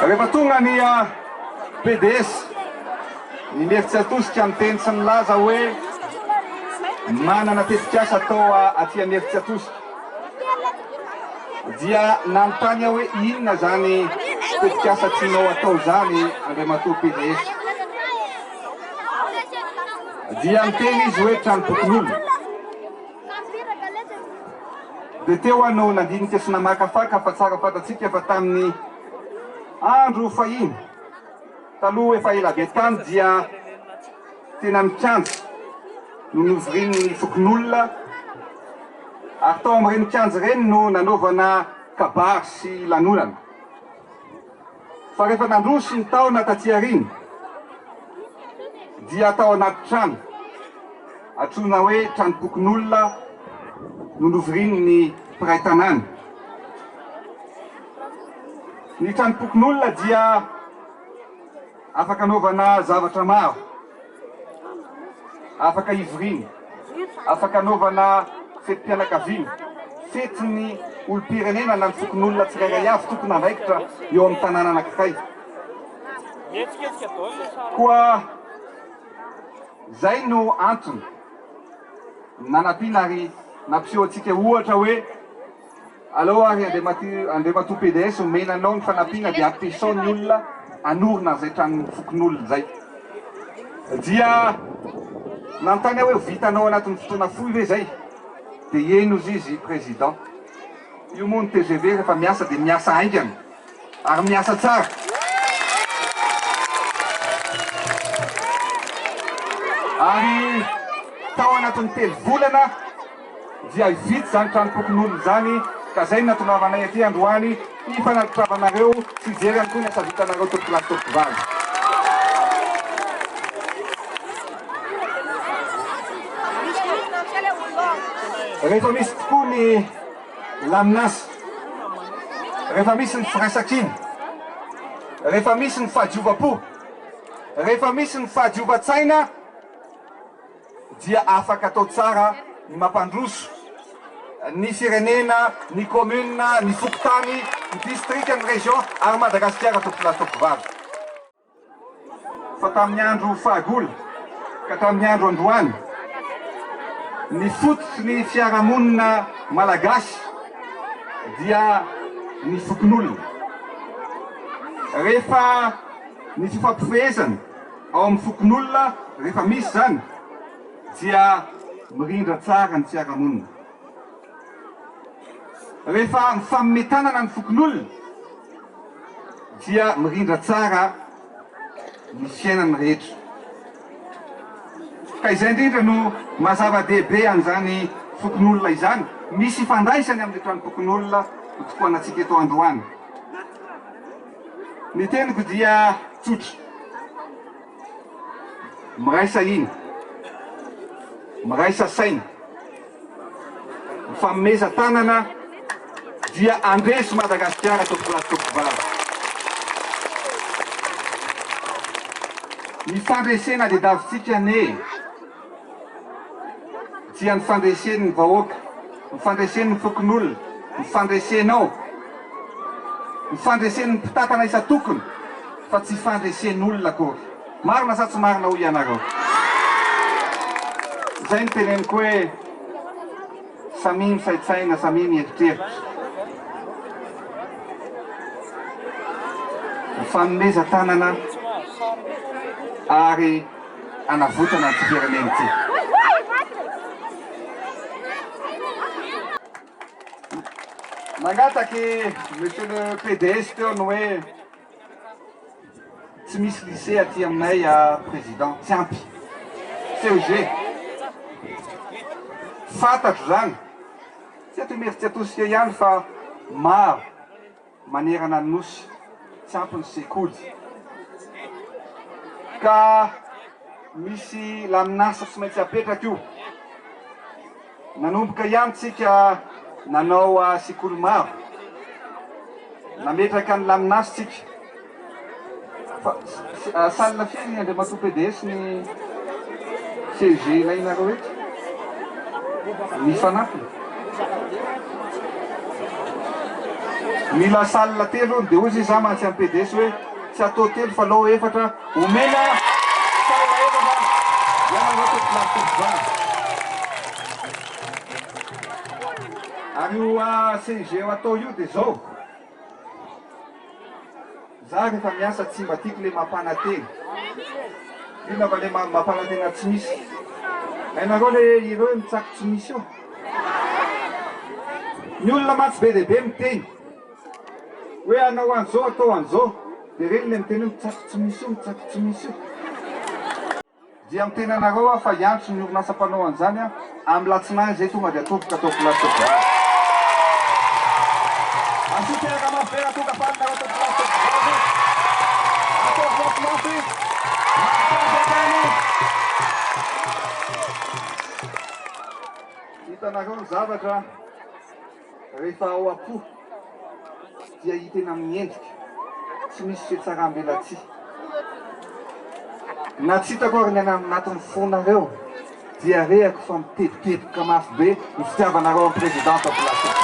rehefa tonga ny PDS ny mefitsy atosika amin'ny teny sy ny laza hoe manana tetikasa atao aty mefitsy atosika dia nanontany aho hoe inona zany tetikasa tianao atao zany Andriamatoa PDS dia miteny izy hoe trano tokon'olona dia teo anao nandinika sy namakafaka fa tsara fatatsika fa tamin'ny andro fahiny taloha efa ela be tany dia tena mikianjo no novorin'ny fokon'olona ary tao amin'ireny kianjo ireny no nanaovana kabary sy lanonana fa rehefa nandroso ny taona taty aoriana dia tao anaty trano antsoina hoe trano tokon'olona no novorin'ny mpiray tanàna. Ny trano tokon'olona dia afaka anaovana zavatra maro, afaka ivorina, afaka anaovana fetim-pianakaviana, fetin'ny olom-pirenena na ny fokon'olona tsirairay avy tokony andraikitra eo amin'ny tanàna anankiray. Koa zay no antony nanampiana ary nampiseho antsika ohatra hoe aleo ary Andriamatoa PDS omenanao ny fanampiana dia ampiasao ny olona anorina zay trano fokon'olona zay. Dia nanontany hoe vitanao anatin'ny fotoana fohy ve zay? Dia eno izy président. Io moa ny TGV rehefa miasa dia miasa aingana ary miasa tsara. Ary tao anatin'ny 3 volana dia vita zany trano tokon'olona zany ka zay natonaavanay aty androany hifanaritavanareo sy jery any koa ny asa vitanareo tokolasy tokovaly. Rehefa misy tokoa ny laminasy, rehefa misy ny firaisan-kiny, rehefa misy ny fahadiovam-po, rehefa misy ny fahadiovan-tsaina dia afaka atao tsara ny mampandroso ny firenena, ny commune, ny fokotany, ny district, ny région ary Madagasikara tokolasy tokovavy. Fa tamin'ny andro fahagola ka tamin'ny andro androany ny fototsy ny fiarahamonina malagasy dia ny fokon'olona. Rehefa ny fifampifehezana ao amin'ny fokon'olona rehefa misy zany dia mirindra tsara ny fiarahamonina. Rehefa mifammetanana ny fokon'olona dia mirindra tsara ny fiainany rehetra. Ka izay indrindra no mazava-dehibe an'izany fokon'olona izany. Misy ifandraisany amin'ny trano tokon'olona tokoanantsika eto androany. Ny teniko dia tsotra. Miraisa iny, miraisa saina, mifameza tanana dia andresy Madagasikara tokolasy tokovavy. Ny fandresena dia davitsika ne dia ny fandresen'ny vahoaka, ny fandresen'ny fokon'olona, ny fandresenao, ny fandresen'ny mpitatana isa-tokony fa tsy fandresen'olona akory. Marina sa tsy marina hoy ianareo? Zay ny teneniko hoe samy misaitsaina, samy mieritreritra. Mifanomeza tanana ary anavotana ny firenena ity. Nangataky monsieur le PDS teo no hoe tsy misy lycée aty aminay président, tsy ampy. CEG. Fantatro zany. Tsy ato mefitsy atosika ihany fa maro manerana ny nosy, tsy ampy ny sekoly. Ka misy laminasa tsy maintsy apetraka io. Nanomboka ihany tsika nanao sekoly maro. Nametraka ny laminasa tsika. Salina fiainy ny Andriamatoa PDS ny CEG ilainareo eto. Ny fanampiny. mila salle telo dia ozy za mantsy amin'ny PDS hoe tsy atao telo fa lao efatra omena salle efatra dia manao plastique ary io CG atao io dia zao za rehefa miasa tsy mba tiako le mampanantena ino fa le mampanantena tsy misy hainareo le ireo mitsako tsy misy io ny olona matsy be dehibe miteny hoe anao an'izao atao an'izao dia reny le miteny hoe mitsako tsy misy io mitsako tsy misy io dia miteny anareo fa hiantso ny orinasa mpanao an'izany amin'ny latsinainy zay tonga dia atoboka atao plastique asopera mafera tonga falinareo atao plastique atao vafimafy hitanareo ny zavatra rehefa ao apo dia hitena amin'ny endrika tsy misy fietsaram-belatsy na tsy hitako ary ny anatin'ny fonareo dia rehako fa mitepitepika mafy be ny fitiavanareo amin'ny présidente plastique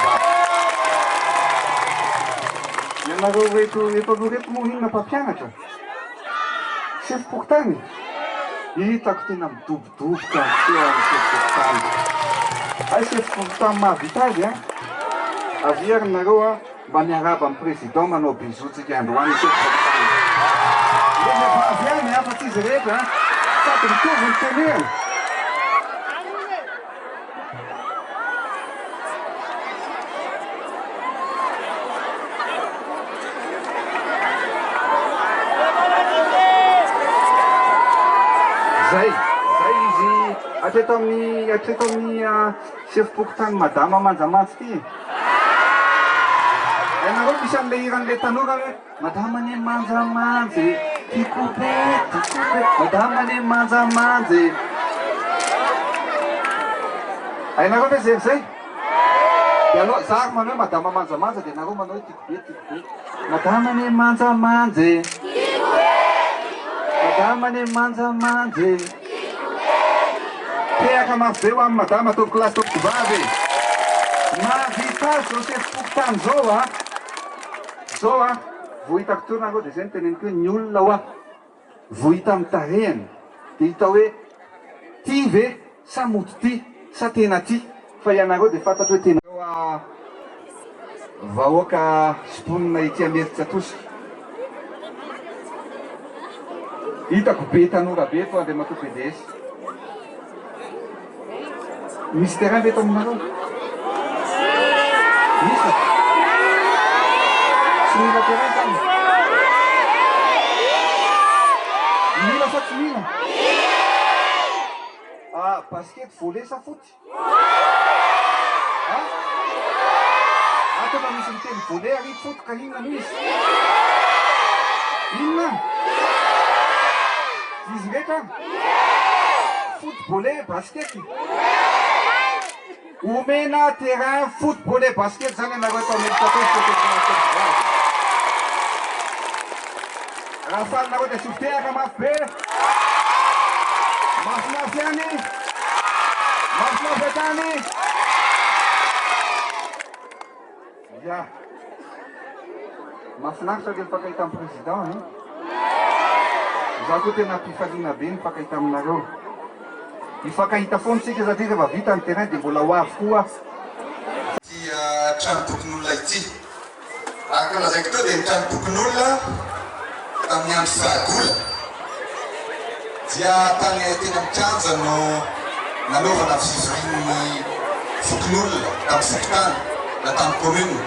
ianareo reto reto moa inona mpampianatra chef pourtany hitako tena midobodoboka teo amin'ny chef pourtany ay chef pourtany mahavita azy avy ary nareo mba miaraba amin'ny président manao bizotsika androany chef pourtany avy any fa tsy izy rehetra sady mitovy ny teneny zay izy atreto amin'ny chef pourtany madama manjamatsy ty ianareo misy an'le iran'le tanora hoe madama ne manjamanjy tikobe madama ne manjamanjy hainareo ve zay zay dia aloha zary manao hoe madama manjamanja dia nareo manao hoe tikobe madama ne manjamanjy madama ne manjamanjy tehaka mafy be ho amin'ny madama ataovy lasy ataovy vavy mahavita azy zao chef pourtany zao vo hitako teo nareo dia zay nyteneniko hoe ny olona hoa vo hita amin'ny tarehany dia hita hoe ty ve sa moto ty sa tena ty fa ianareo dia fantatro hoe tena vahoaka siponina ity ameritsy atosika hitako be tanora be fa andea mato PDS misy terrain ve eto aminareo misy tsy mila terrain zany mila sa tsy mila basket volley sa foot atao fa misy miteny volley ary foot ka inona misy inona izy ndraika football basket omena terrain football basket zany anareo atao raha falinareo dia sofiteraka mafy be mafimafy any mafimafy atany ya mahafinaritra dia mifankahita amin'ny président za koa tena mpifaliana be mifankahita aminareo mifankahita foana tsika satria rehefa vita ny terrain dia mbola ho avy koa ty trano tokon'olona ity araka lazaiko teo dia ny trano tokon'olona tamin'ny andro fahagola dia tany tena mikanja no nanaovana fivorin'ny fokon'olona tamin'ny fokotany na tamin'ny commune